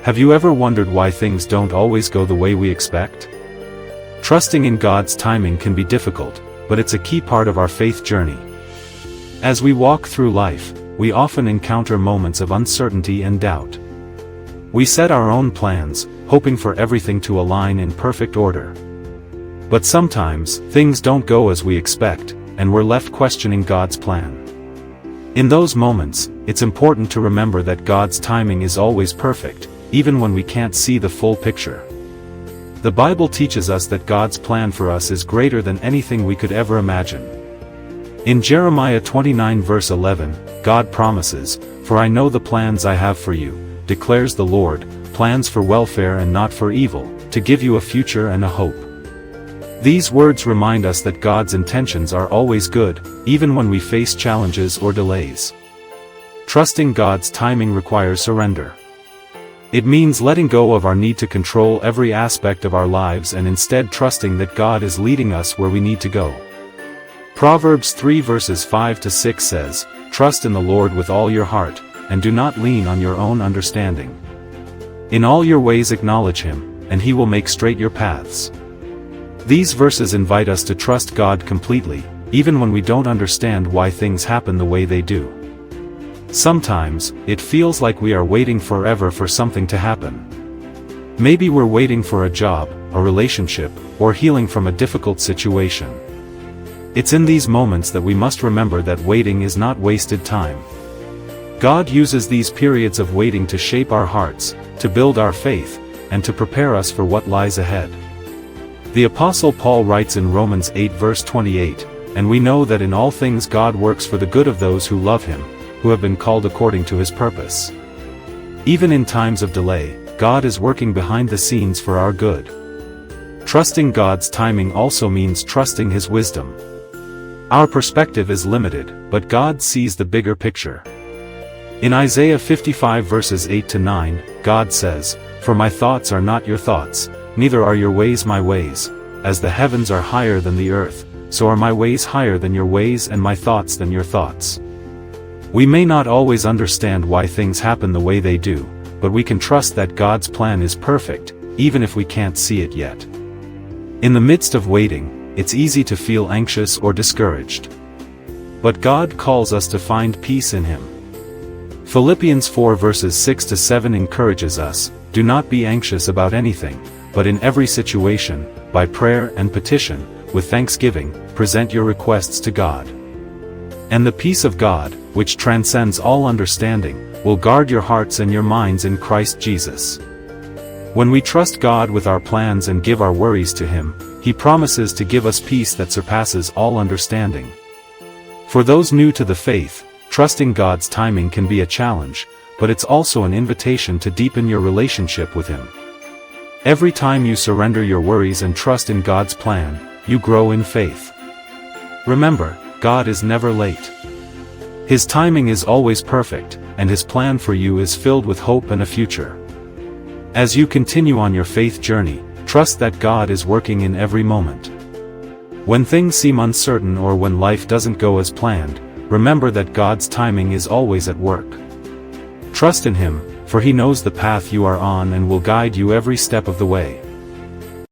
Have you ever wondered why things don't always go the way we expect? Trusting in God's timing can be difficult, but it's a key part of our faith journey. As we walk through life, we often encounter moments of uncertainty and doubt. We set our own plans, hoping for everything to align in perfect order. But sometimes, things don't go as we expect, and we're left questioning God's plan. In those moments, it's important to remember that God's timing is always perfect, even when we can't see the full picture. The Bible teaches us that God's plan for us is greater than anything we could ever imagine. In Jeremiah 29 verse 11, God promises, "For I know the plans I have for you, declares the Lord, plans for welfare and not for evil, to give you a future and a hope." These words remind us that God's intentions are always good, even when we face challenges or delays. Trusting God's timing requires surrender. It means letting go of our need to control every aspect of our lives and instead trusting that God is leading us where we need to go. Proverbs 3 verses 5 to 6 says, "Trust in the Lord with all your heart, and do not lean on your own understanding. In all your ways acknowledge Him, and He will make straight your paths." These verses invite us to trust God completely, even when we don't understand why things happen the way they do. Sometimes, it feels like we are waiting forever for something to happen. Maybe we're waiting for a job, a relationship, or healing from a difficult situation. It's in these moments that we must remember that waiting is not wasted time. God uses these periods of waiting to shape our hearts, to build our faith, and to prepare us for what lies ahead. The Apostle Paul writes in Romans 8 verse 28, "And we know that in all things God works for the good of those who love Him, who have been called according to His purpose." Even in times of delay, God is working behind the scenes for our good. Trusting God's timing also means trusting His wisdom. Our perspective is limited, but God sees the bigger picture. In Isaiah 55 verses 8 to 9, God says, "For my thoughts are not your thoughts, neither are your ways my ways. As the heavens are higher than the earth, so are my ways higher than your ways and my thoughts than your thoughts." We may not always understand why things happen the way they do, but we can trust that God's plan is perfect, even if we can't see it yet. In the midst of waiting, it's easy to feel anxious or discouraged. But God calls us to find peace in Him. Philippians 4 verses 6 to 7 encourages us, "Do not be anxious about anything, but in every situation, by prayer and petition, with thanksgiving, present your requests to God. And the peace of God, which transcends all understanding, will guard your hearts and your minds in Christ Jesus." When we trust God with our plans and give our worries to Him, He promises to give us peace that surpasses all understanding. For those new to the faith, trusting God's timing can be a challenge, but it's also an invitation to deepen your relationship with Him. Every time you surrender your worries and trust in God's plan, you grow in faith. Remember, God is never late. His timing is always perfect, and His plan for you is filled with hope and a future. As you continue on your faith journey, trust that God is working in every moment. When things seem uncertain or when life doesn't go as planned, remember that God's timing is always at work. Trust in Him, for He knows the path you are on and will guide you every step of the way.